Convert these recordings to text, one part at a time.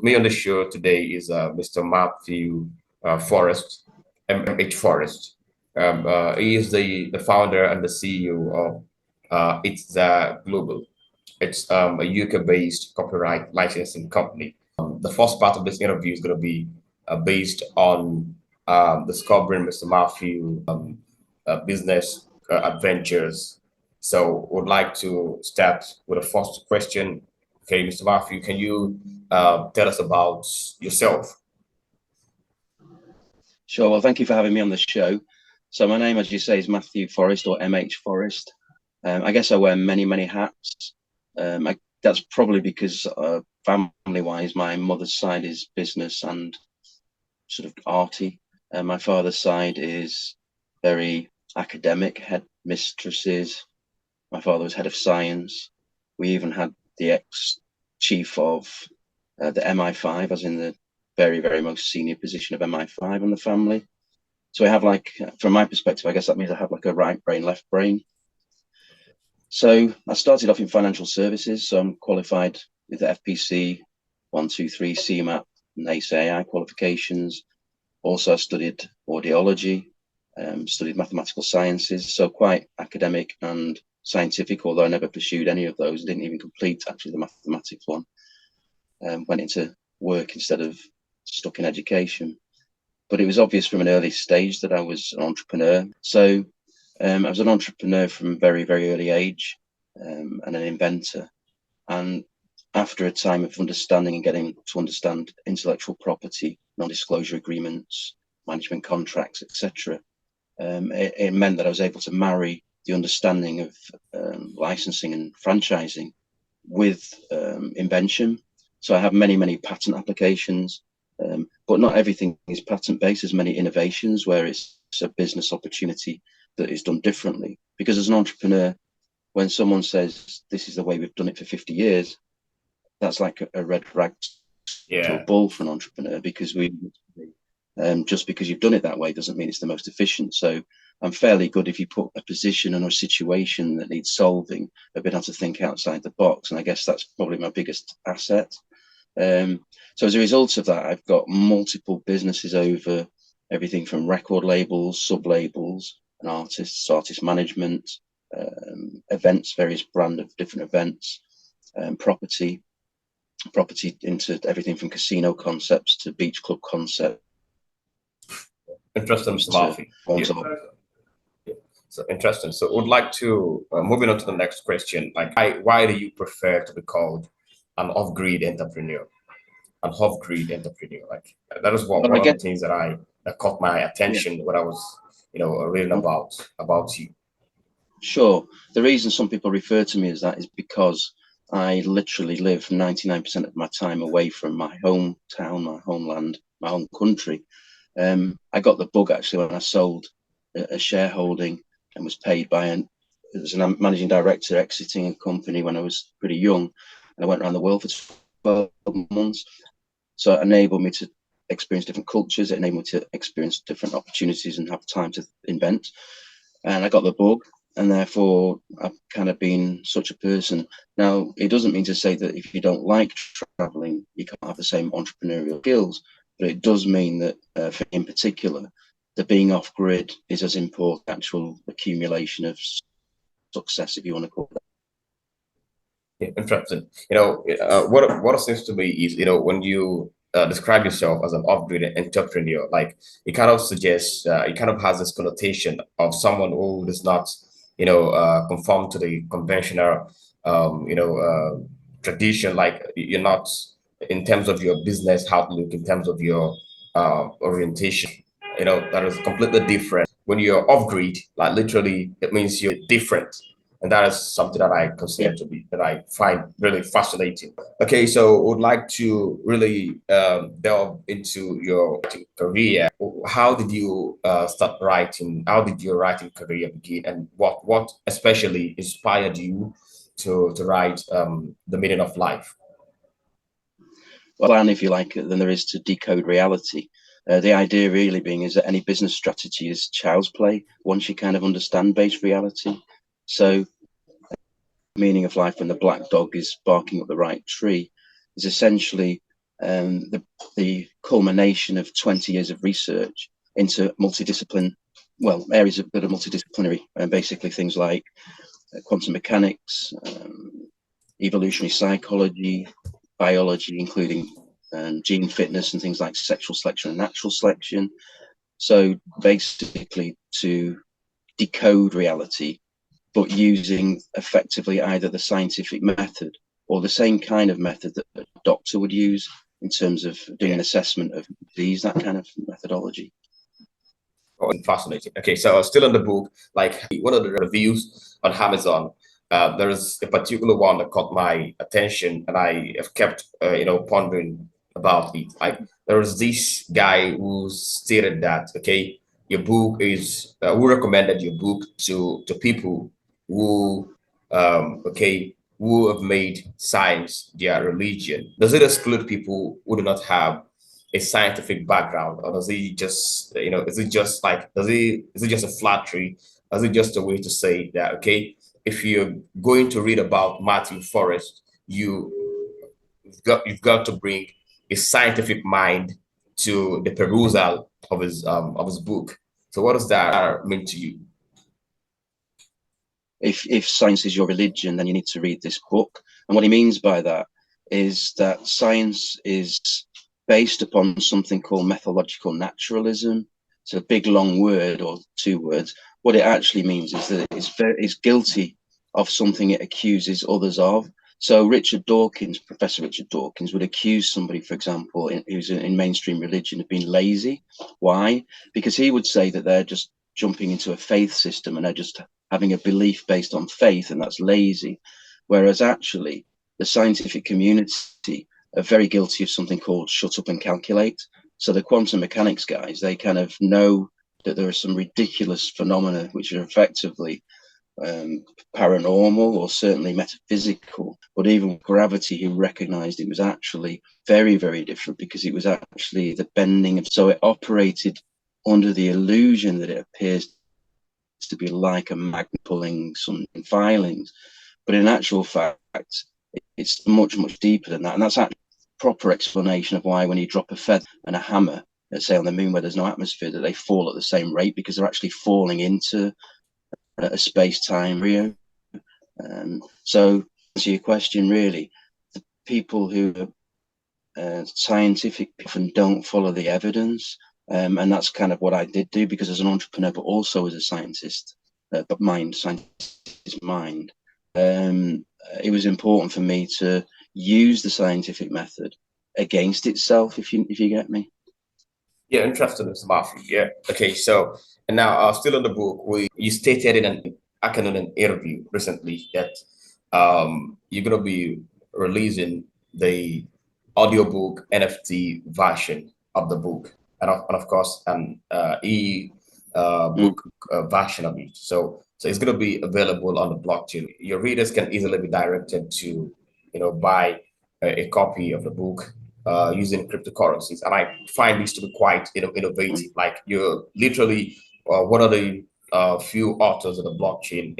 me on the show today is Mr. Mathew Forrest, MH Forrest. He is the founder and the CEO of It's Global. It's a UK-based copyright licensing company. The first part of this interview is going to be based on discovering Mr. Mathew business adventures. So would like to start with the first question. Okay, Mr. Mathew, can you tell us about yourself? Sure. Well, thank you for having me on the show. So my name, as you say, is Mathew Forrest, or MH Forrest. I guess I wear many hats. That's probably because family-wise, my mother's side is business and sort of arty. My father's side is very academic, head mistresses. My father was head of science. We even had the ex-chief of the MI5, as in the very most senior position of MI5 in the family. So I have, like, from my perspective, I guess that means I have like a right brain, left brain. So I started off in financial services. So I'm qualified with the FPC 123 CMAP and ACAI qualifications. Also, I studied audiology, studied mathematical sciences, so quite academic and scientific, although I never pursued any of those. I didn't even complete actually the mathematics one. Went into work instead of stuck in education. But it was obvious from an early stage that I was an entrepreneur. So I was an entrepreneur from a very early age, and an inventor. And after a time of understanding and getting to understand intellectual property, non-disclosure agreements, management contracts, etc., it meant that I was able to marry the understanding of licensing and franchising with invention. So I have many patent applications, but not everything is patent-based. There's many innovations where it's a business opportunity that is done differently. Because as an entrepreneur, when someone says, this is the way we've done it for 50 years, that's like a red flag to a bull for an entrepreneur, because just because you've done it that way doesn't mean it's the most efficient. So I'm fairly good if you put a position or a situation that needs solving, I've been able to think outside the box. And I guess that's probably my biggest asset. So as a result of that, I've got multiple businesses over everything from record labels, sub-labels, and artists, artist management, events, various brand of different events, property into everything from casino concepts to beach club concepts. Interesting, Mr. Mathew. So interesting. So would like to moving on to the next question. Like, why do you prefer to be called an off-grid entrepreneur? An off-grid entrepreneur. Like, that is one of the things that caught my attention when I was, reading about you. Sure. The reason some people refer to me as that is because I literally live 99% of my time away from my hometown, my homeland, my home country. I got the bug actually when I sold a shareholding and was paid by a managing director exiting a company when I was pretty young, and I went around the world for 12 months. So it enabled me to experience different cultures. It enabled me to experience different opportunities and have time to invent. And I got the bug, and therefore I've kind of been such a person. Now, it doesn't mean to say that if you don't like traveling, you can't have the same entrepreneurial skills, but it does mean that for in particular, the being off grid is as important actual accumulation of success, if you want to call it that. Yeah, interesting. What seems to me is, when you describe yourself as an off-grid entrepreneur, like, it kind of suggests, it kind of has this connotation of someone who does not, conform to the conventional, tradition. Like, you're not, in terms of your business outlook, in terms of your orientation, that is completely different. When you're off-grid, like, literally, it means you're different. And that is something that I consider to be, that I find really fascinating. Okay, so would like to really delve into your career. How did you start writing? How did your writing career begin? And what especially inspired you to write The Meaning of Life? Well, and if you like, than there is to decode reality. The idea really being is that any business strategy is child's play once you kind of understand base reality. So meaning of life when the black dog is barking up the right tree is essentially the culmination of 20 years of research into areas that are multidisciplinary, and basically things like quantum mechanics, evolutionary psychology, biology, including gene fitness and things like sexual selection and natural selection. So basically to decode reality, but using effectively either the scientific method or the same kind of method that a doctor would use in terms of doing an assessment of disease, that kind of methodology. Oh, fascinating. Okay, so still in the book, like one of the reviews on Amazon, there is a particular one that caught my attention, and I have kept, pondering about it. Like there was this guy who stated that, okay, your book is, who recommended your book to people who, who have made science their religion. Does it exclude people who do not have a scientific background, or does he just, is it just like, is it just a flattery? Is it just a way to say that, okay, if you're going to read about Mathew Forrest, you've got to bring a scientific mind to the perusal of his book. So what does that mean to you? If science is your religion, then you need to read this book. And what he means by that is that science is based upon something called methodological naturalism. It's a big long word, or two words. What it actually means is that it's guilty of something it accuses others of. So Professor Richard Dawkins would accuse somebody, for example, who's in mainstream religion, of being lazy. Why? Because he would say that they're just jumping into a faith system and they're just having a belief based on faith, and that's lazy. Whereas actually the scientific community are very guilty of something called shut up and calculate. So the quantum mechanics guys, they kind of know that there are some ridiculous phenomena which are effectively paranormal or certainly metaphysical, but even gravity, he recognized it was actually very, very different, because it was actually the bending of, so it operated under the illusion that it appears to be like a magnet pulling some filings, but in actual fact it's much, much deeper than that. And that's actually a proper explanation of why when you drop a feather and a hammer, let's say on the moon where there's no atmosphere, that they fall at the same rate, because they're actually falling into a space-time area. So to answer your question, really, the people who are scientific often don't follow the evidence, and that's kind of what I did do, because as an entrepreneur, but also as a scientist, scientist mind, it was important for me to use the scientific method against itself, if you get me. Yeah, interesting, Mr. Mathew. Yeah. Okay, so and now still in the book, you stated in an academic interview recently that you're gonna be releasing the audiobook NFT version of the book, and of course an book version of it. So it's gonna be available on the blockchain. Your readers can easily be directed to, buy a copy of the book using cryptocurrencies, and I find this to be quite innovative. Like you're literally one of the few authors of the blockchain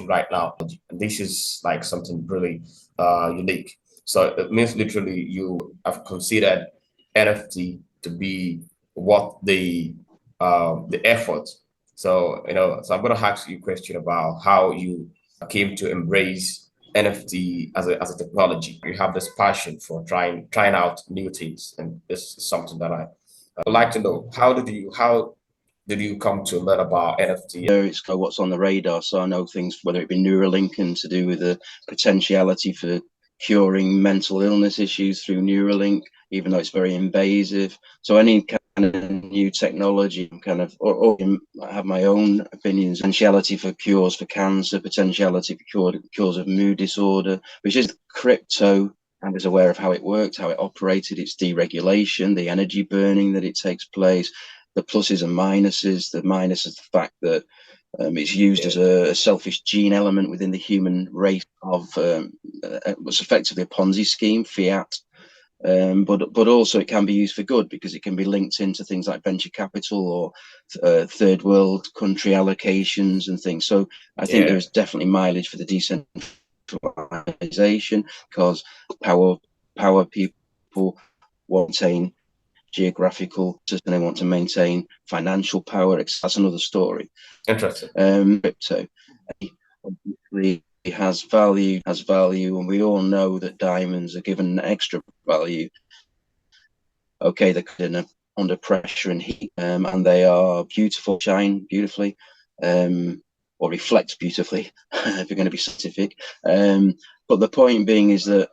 right now, and this is like something really unique. So it means literally you have considered NFT to be what the effort. So so I'm going to ask you a question about how you came to embrace NFT as a technology. You have this passion for trying out new things, and this is something that I would like to know. How did you come to learn about NFT? It's what's on the radar, so I know things, whether it be Neuralink and to do with the potentiality for curing mental illness issues through Neuralink, even though it's very invasive. So any kind of new technology, or I have my own opinions. Potentiality for cures for cancer, potentiality for cures of mood disorder, which is crypto, and is aware of how it worked, how it operated, its deregulation, the energy burning that it takes place, the pluses and minuses. The minus is the fact that it's used as a selfish gene element within the human race of what's effectively a Ponzi scheme, fiat. But also it can be used for good, because it can be linked into things like venture capital or third world country allocations and things. So I think there's definitely mileage for the decentralization, because power people maintain geographical, and they want to maintain financial power. That's another story. Interesting. Crypto obviously has value, and we all know that diamonds are given extra value. Okay, they're under pressure and heat, and they are beautiful, shine beautifully, or reflect beautifully, if you're going to be scientific. But the point being is that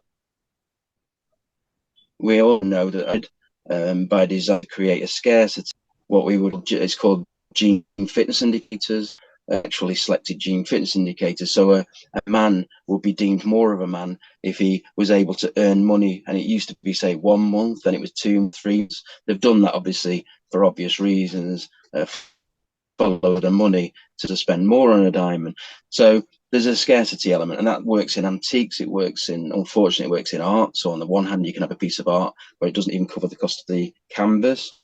we all know that by design to create a scarcity, what we would, it's called gene fitness indicators, actually selected gene fitness indicators. So a man would be deemed more of a man if he was able to earn money, and it used to be, say, 1 month, then it was 2, 3 months. They've done that obviously for obvious reasons, follow the money to spend more on a diamond. So there's a scarcity element, and that works in antiques. It works in, unfortunately, it works in art. So on the one hand, you can have a piece of art where it doesn't even cover the cost of the canvas.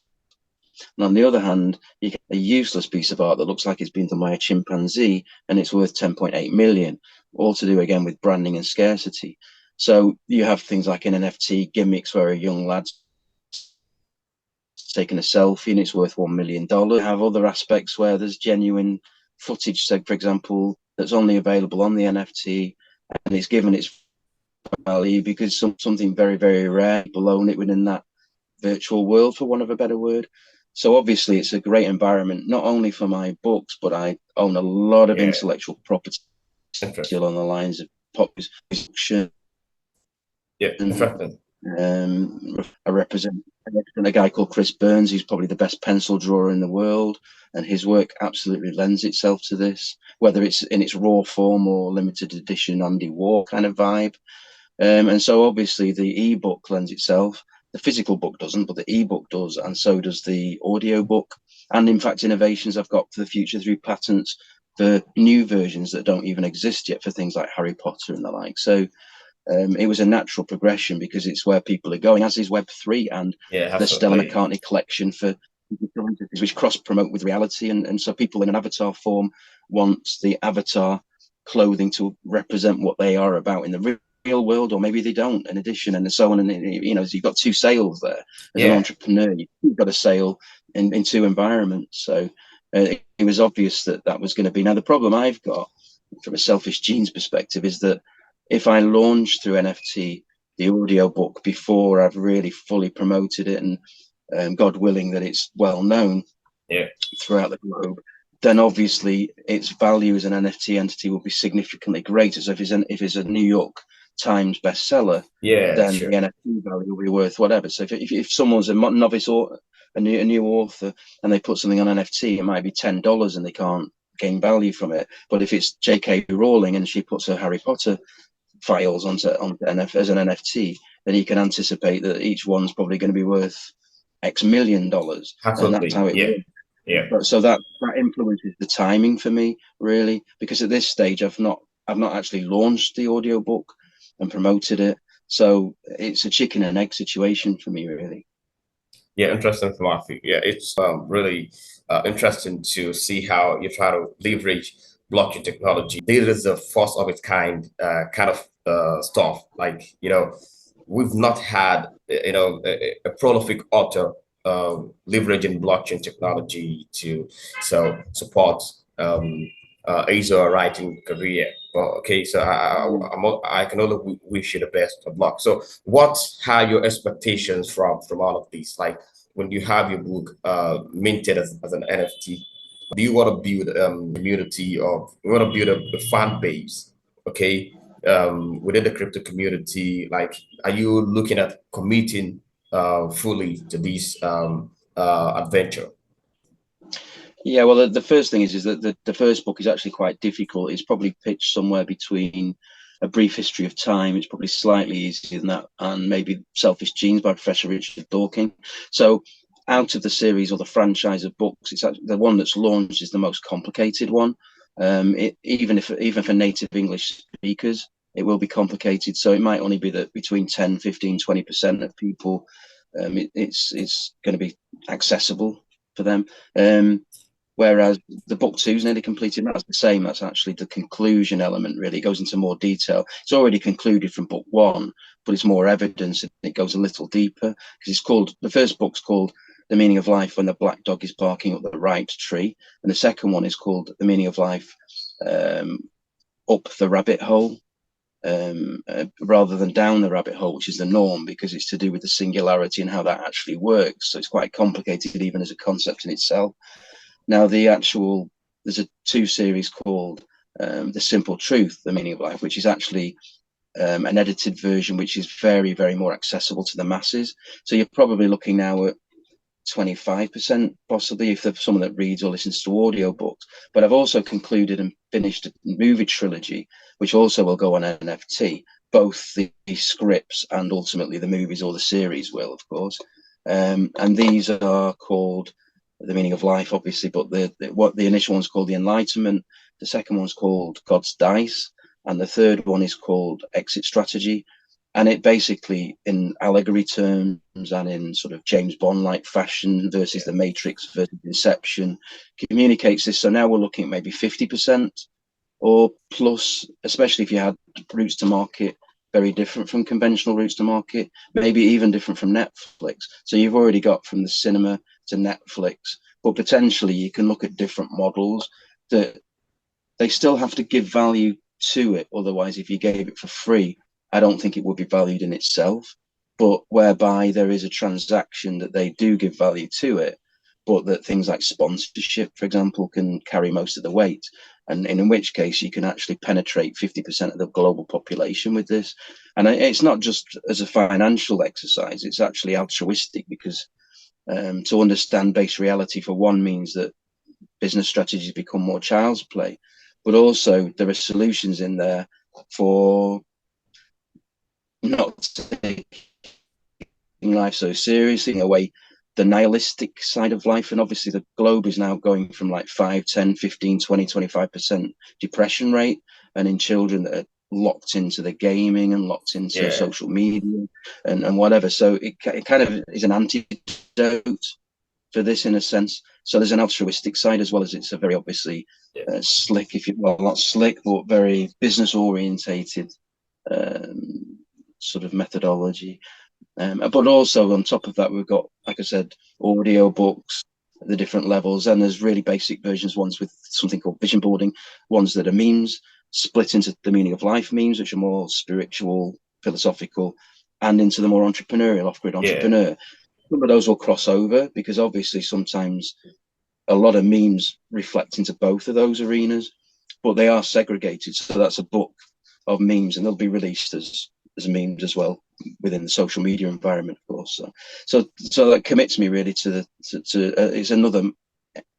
And on the other hand, you get a useless piece of art that looks like it's been done by a chimpanzee, and it's worth 10.8 million, all to do again with branding and scarcity. So you have things like an NFT gimmicks where a young lad's taking a selfie and it's worth $1 million. You have other aspects where there's genuine footage, so for example, that's only available on the NFT, and it's given its value because something very, very rare, people own it within that virtual world, for want of a better word. So obviously it's a great environment, not only for my books, but I own a lot of intellectual property still on the lines of pop fiction. Yeah, interesting. I represent a guy called Chris Burns. He's probably the best pencil drawer in the world, and his work absolutely lends itself to this, whether it's in its raw form or limited edition Andy Warhol kind of vibe. And so obviously the ebook lends itself. The physical book doesn't, but the ebook does, and so does the audio book. And in fact, innovations I've got for the future through patents for new versions that don't even exist yet for things like Harry Potter and the like. So it was a natural progression because it's where people are going, as is Web3 and the Stella McCartney collection for which cross promote with reality. And so people in an avatar form want the avatar clothing to represent what they are about in the real world, or maybe they don't, in addition, and so on. And you know, so you've got two sales there. As an entrepreneur, you've got a sale in two environments. So it was obvious that that was going to be. Now the problem I've got from a selfish genes perspective is that if I launch through NFT the audio book before I've really fully promoted it, and God willing that it's well known throughout the globe, then obviously its value as an NFT entity will be significantly greater. So if it's a New York Times bestseller, then the NFT value will be worth whatever. So if someone's a novice or a new author and they put something on NFT, it might be $10 and they can't gain value from it. But if it's J.K. Rowling and she puts her Harry Potter files onto as an NFT, then you can anticipate that each one's probably going to be worth X $1 million. Absolutely. And that's how it works. But so that influences the timing for me, really, because at this stage I've not actually launched the audiobook and promoted it. So it's a chicken and egg situation for me, really. Yeah, interesting for Mathew. Yeah, it's really interesting to see how you try to leverage blockchain technology. This is the first of its kind stuff. Like, you know, we've not had, you know, a prolific author leveraging blockchain technology to support his writing career. Well, okay, so I can only wish you the best of luck. So, what are your expectations from all of these? Like, when you have your book minted as an NFT, do you want to build community, or you want to build a fan base? Okay, within the crypto community, like, are you looking at committing fully to this adventure? Yeah, well, the first thing is that the first book is actually quite difficult. It's probably pitched somewhere between A Brief History of Time. It's probably slightly easier than that, and maybe Selfish Genes by Professor Richard Dawkins. So out of the series or the franchise of books, it's actually the one that's launched is the most complicated one. Even for native English speakers, it will be complicated. So it might only be that between 10, 15, 20% of people, it's going to be accessible for them. Whereas the book 2 is nearly completed. That's the same. That's actually the conclusion element, really. It goes into more detail. It's already concluded from book 1, but it's more evidence, and it goes a little deeper, because it's called, the first book's called The Meaning of Life When the Black Dog is Barking Up the Right Tree. And the second one is called The Meaning of Life Up the Rabbit Hole, rather than down the rabbit hole, which is the norm, because it's to do with the singularity and how that actually works. So it's quite complicated even as a concept in itself. Now, there's a 2 series called The Simple Truth, The Meaning of Life, which is actually an edited version, which is very, very more accessible to the masses. So you're probably looking now at 25% possibly if there's someone that reads or listens to audiobooks. But I've also concluded and finished a movie trilogy, which also will go on NFT, both the scripts and ultimately the movies, or the series will, of course. And these are called The Meaning of Life, obviously, but what the initial one's called The Enlightenment, the second one's called God's Dice, and the third one is called Exit Strategy. And it basically, in allegory terms and in sort of James Bond-like fashion versus the Matrix versus Inception, communicates this. So now we're looking at maybe 50% or plus, especially if you had routes to market very different from conventional routes to market, maybe even different from Netflix. So you've already got from the cinema to Netflix, but potentially you can look at different models that they still have to give value to it. Otherwise, if you gave it for free, I don't think it would be valued in itself, but whereby there is a transaction that they do give value to it, but that things like sponsorship, for example, can carry most of the weight. And in which case you can actually penetrate 50% of the global population with this. And it's not just as a financial exercise, it's actually altruistic, because to understand base reality, for one, means that business strategies become more child's play, but also there are solutions in there for not taking life so seriously, in a way, the nihilistic side of life. And obviously the globe is now going from like 5, 10, 15, 20, 25% depression rate, and in children that are locked into the gaming and locked into social media and whatever. So it kind of is an antidote for this, in a sense. So there's an altruistic side, as well as it's a very obviously slick, well, not slick, but very business orientated sort of methodology. But also on top of that, we've got, like I said, audio books, the different levels, and there's really basic versions, ones with something called vision boarding, ones that are memes, split into the meaning of life memes, which are more spiritual, philosophical, and into the more entrepreneurial, off-grid entrepreneur. Some of those will cross over, because obviously sometimes a lot of memes reflect into both of those arenas, but they are segregated. So that's a book of memes, and they'll be released as memes as well within the social media environment, of course. So that commits me really to it's another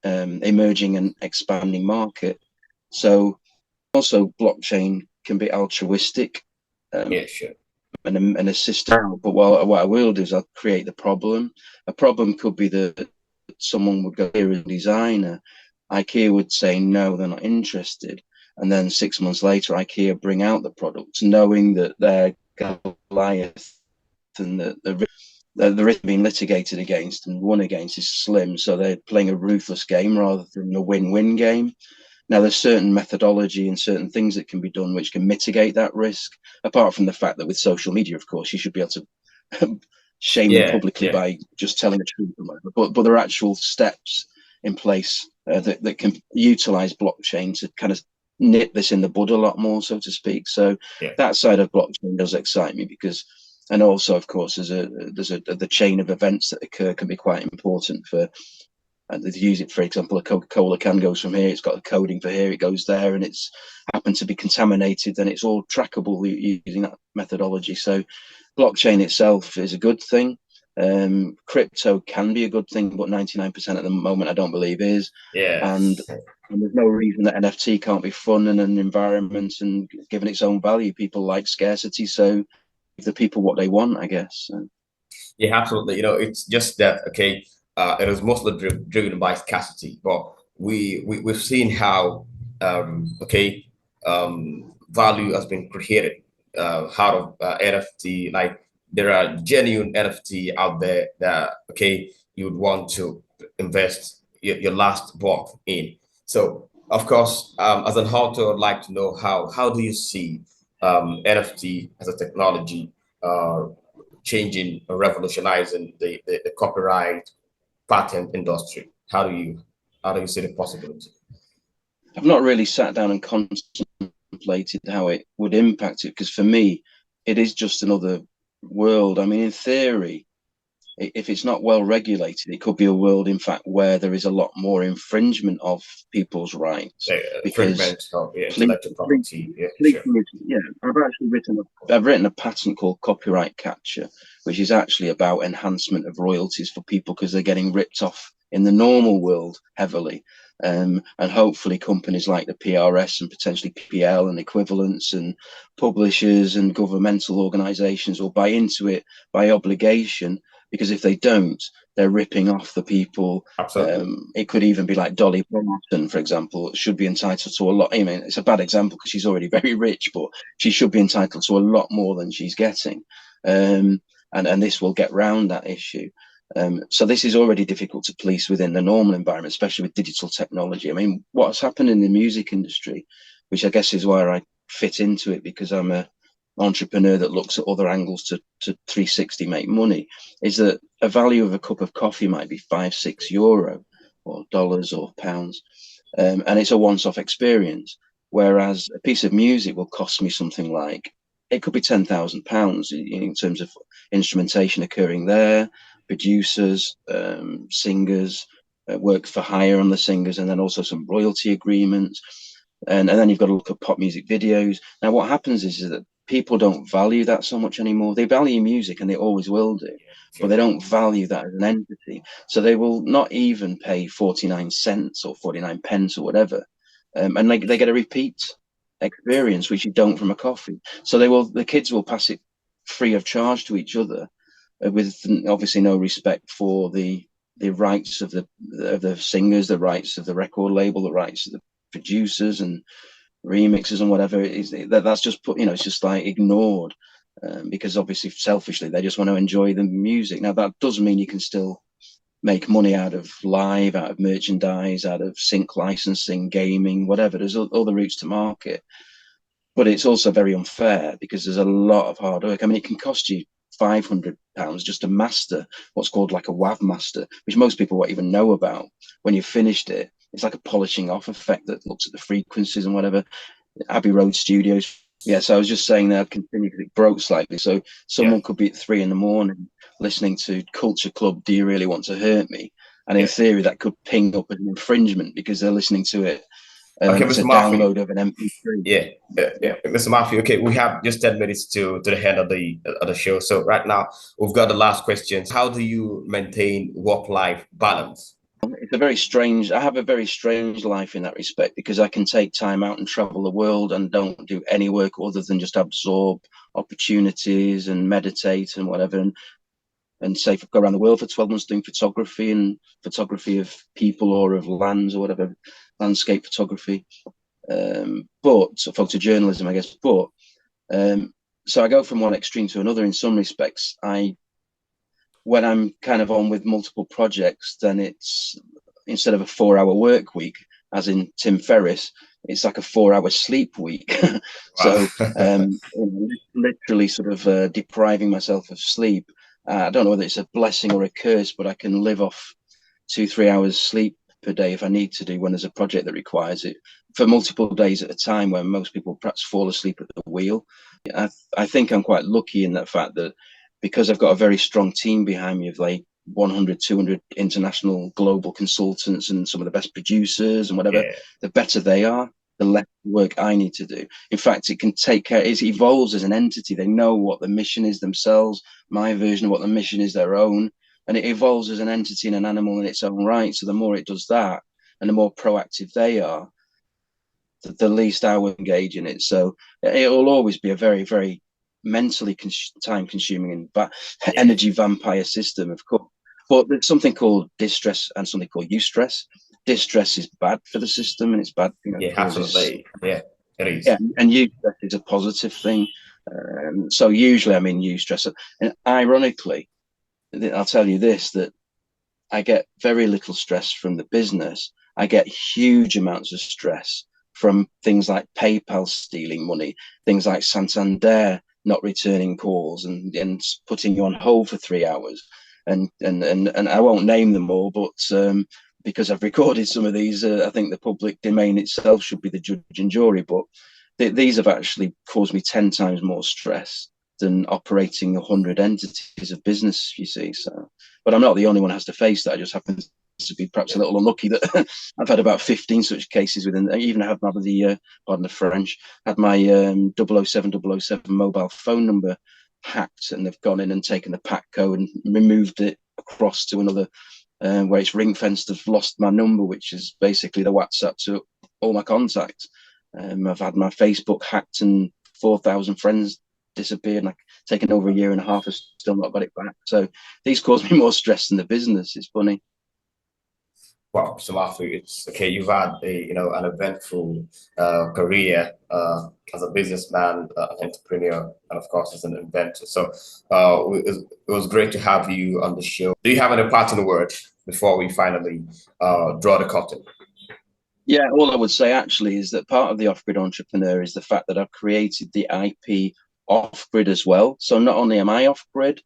emerging and expanding market. So also blockchain can be altruistic, and assist out. But what I will do is I'll create the problem. A problem could be that someone would go here as a designer, IKEA would say no, they're not interested, and then 6 months later IKEA bring out the product, knowing that they're Goliath and the risk being litigated against and won against is slim. So they're playing a ruthless game rather than a win-win game. Now, there's certain methodology and certain things that can be done which can mitigate that risk, apart from the fact that with social media, of course, you should be able to shame them publicly by just telling the truth. But there are actual steps in place that can utilize blockchain to kind of nip this in the bud a lot more, so to speak. So that side of blockchain does excite me, because, and also, of course, the chain of events that occur can be quite important for. And they use it, for example, a Coca-Cola can goes from here, it's got the coding for here, it goes there, and it's happened to be contaminated, then it's all trackable using that methodology. So blockchain itself is a good thing. Crypto can be a good thing, but 99% at the moment I don't believe is. And there's no reason that NFT can't be fun and an environment and given its own value. People like scarcity, so give the people what they want, I guess. So. Yeah, absolutely. It's just that, it is mostly driven by scarcity, but we've seen how value has been created out of NFT. Like, there are genuine NFT out there that you would want to invest your last book in. So of course, as an author, I'd like to know how do you see NFT as a technology changing or revolutionizing the copyright patent industry? How do you see the possibility? I've not really sat down and contemplated how it would impact it, because for me, it is just another world. I mean, in theory, if it's not well regulated, it could be a world, in fact, where there is a lot more infringement of people's rights. Because Infringement of, yeah, fleet, intellectual fleet, property. Yeah, sure. fleeting is, yeah, I've written a patent called copyright capture, which is actually about enhancement of royalties for people because they're getting ripped off in the normal world heavily. And hopefully companies like the PRS and potentially PL and equivalents and publishers and governmental organizations will buy into it by obligation, because if they don't, they're ripping off the people. Absolutely. It could even be like Dolly Parton, for example, should be entitled to a lot. I mean, it's a bad example because she's already very rich, but she should be entitled to a lot more than she's getting. And this will get round that issue. So this is already difficult to police within the normal environment, especially with digital technology. I mean, what's happened in the music industry, which I guess is where I fit into it because I'm a entrepreneur that looks at other angles to 360 make money, is that a value of a cup of coffee might be €5, €6 or dollars or pounds, and it's a once-off experience, whereas a piece of music will cost me something like, it could be £10,000 in terms of instrumentation occurring there, producers, singers, work for hire on the singers, and then also some royalty agreements. And then you've got to look at pop music videos. Now, what happens is that people don't value that so much anymore. They value music, and they always will do, but they don't value that as an entity. So they will not even pay 49 cents or 49 pence or whatever. And they get a repeat experience, which you don't from a coffee. So the kids will pass it free of charge to each other, with obviously no respect for the rights of the singers, the rights of the record label, the rights of the producers and remixes and whatever it is. That's just put, it's just like ignored, because obviously selfishly they just want to enjoy the music. Now that doesn't mean you can still make money out of live, out of merchandise, out of sync licensing, gaming, whatever. There's other routes to market, but it's also very unfair because there's a lot of hard work. I mean, it can cost you £500 just to master what's called like a WAV master, which most people won't even know about. When you've finished it, it's like a polishing off effect that looks at the frequencies and whatever. Abbey Road Studios. Yeah, so I was just saying that I'd continue because it broke slightly. So someone could be at 3 a.m. listening to Culture Club, Do You Really Want to Hurt Me? And in theory, that could ping up an infringement because they're listening to it. Okay, it's Mr. a Mathew. download of an MP3. Yeah, Mr. Mathew. Okay, we have just 10 minutes to the end of the show. So right now, we've got the last questions. How do you maintain work-life balance? It's a very strange, I have a very strange life in that respect, because I can take time out and travel the world and don't do any work other than just absorb opportunities and meditate and whatever. And say, go around the world for 12 months doing photography and photography of people or of lands or whatever, landscape photography. So photojournalism, I guess. But so I go from one extreme to another in some respects. When I'm kind of on with multiple projects, then it's, instead of a 4-hour work week, as in Tim Ferriss, it's like a 4-hour sleep week. So literally sort of depriving myself of sleep. I don't know whether it's a blessing or a curse, but I can live off 2-3 hours sleep per day if I need to do, when there's a project that requires it, for multiple days at a time, when most people perhaps fall asleep at the wheel. I think I'm quite lucky in that fact that, because I've got a very strong team behind me of like 100, 200 international global consultants and some of the best producers and whatever, the better they are, the less work I need to do. In fact, it can take care, it evolves as an entity. They know what the mission is themselves. My version of what the mission is their own. And it evolves as an entity and an animal in its own right. So the more it does that and the more proactive they are, the least I will engage in it. So it will always be a very, very mentally time-consuming and energy vampire system, of course. But there's something called distress and something called eustress. Distress is bad for the system, and it's bad, Absolutely. Yeah, it is. Yeah, and eustress is a positive thing. So usually I'm in eustress. And ironically, I'll tell you this, that I get very little stress from the business. I get huge amounts of stress from things like PayPal stealing money, things like Santander not returning calls and putting you on hold for 3 hours. And I won't name them all, but because I've recorded some of these, I think the public domain itself should be the judge and jury. But these have actually caused me 10 times more stress than operating 100 entities of business, you see. So, but I'm not the only one who has to face that. I just happen to be perhaps a little unlucky that I've had about 15 such cases within. I even have the pardon the French, had my 007 mobile phone number hacked, and they've gone in and taken the PAC code and removed it across to another where it's ring fenced. Have lost my number, which is basically the WhatsApp to all my contacts. I've had my Facebook hacked and 4,000 friends disappeared, and I've taken over a year and a half. I've still not got it back. So these cause me more stress than the business. It's funny. Well, so Mathew, it's okay. You've had an eventful career as a businessman, an entrepreneur, and of course as an inventor. So it was great to have you on the show. Do you have any parting words before we finally draw the curtain? Yeah, all I would say actually is that part of the off-grid entrepreneur is the fact that I've created the IP off-grid as well. So not only am I off-grid,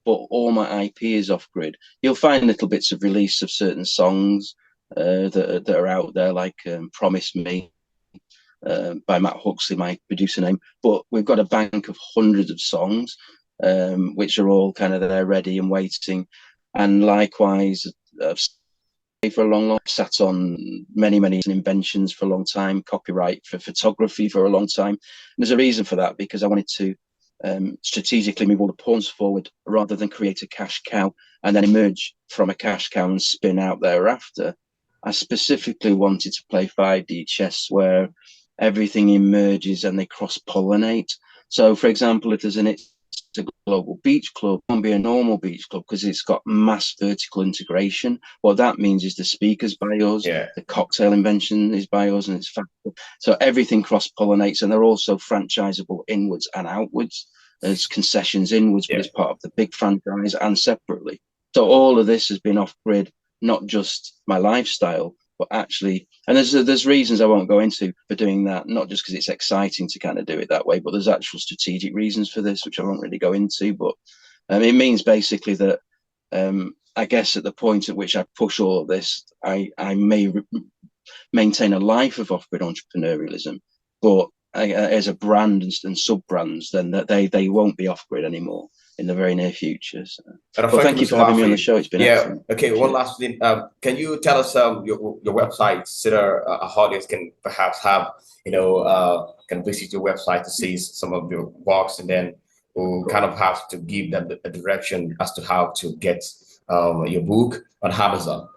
but all my IP is off-grid. You'll find little bits of release of certain songs that are out there, like Promise Me by Mathew Huxley, my producer name. But we've got a bank of hundreds of songs, which are all kind of there ready and waiting. And likewise, for a long sat on many inventions for a long time, copyright for photography for a long time. And there's a reason for that, because I wanted to strategically move all the pawns forward rather than create a cash cow and then emerge from a cash cow and spin out thereafter. I specifically wanted to play 5D chess where everything emerges and they cross-pollinate. So for example, if there's a global beach club, it won't be a normal beach club because it's got mass vertical integration. What that means is the speakers by us, the cocktail invention is by us, and it's so everything cross-pollinates, and they're also franchisable inwards and outwards. There's concessions inwards, but as part of the big franchise and separately. So all of this has been off-grid, not just my lifestyle, but actually, and there's reasons I won't go into for doing that, not just because it's exciting to kind of do it that way, but there's actual strategic reasons for this, which I won't really go into. But it means basically that I guess at the point at which I push all of this, I may maintain a life of off-grid entrepreneurialism, but as a brand and sub-brands, then that they won't be off-grid anymore in the very near future. So. Well, thank you for having me on the show. It's been excellent. Okay, one last thing. Can you tell us your website so that our audience can perhaps have, can visit your website to see some of your works, and then we'll kind of have to give them a direction as to how to get your book on Amazon.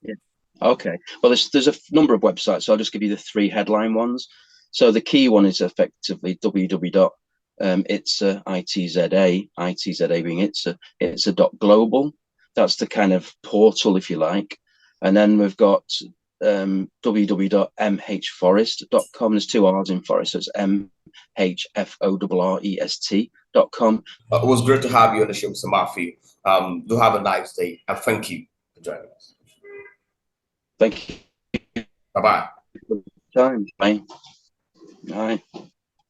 Yeah. Okay. Well, there's a number of websites, so I'll just give you the three headline ones. So the key one is effectively itza being itza.global. That's the kind of portal, if you like. And then we've got www.mhforrest.com. There's two R's in Forest, so it's mhforrest.com. It was great to have you on the show, Mr. Mathew. Do have a nice day, and thank you for joining us. Thank you. Bye-bye. Time. Bye. Bye.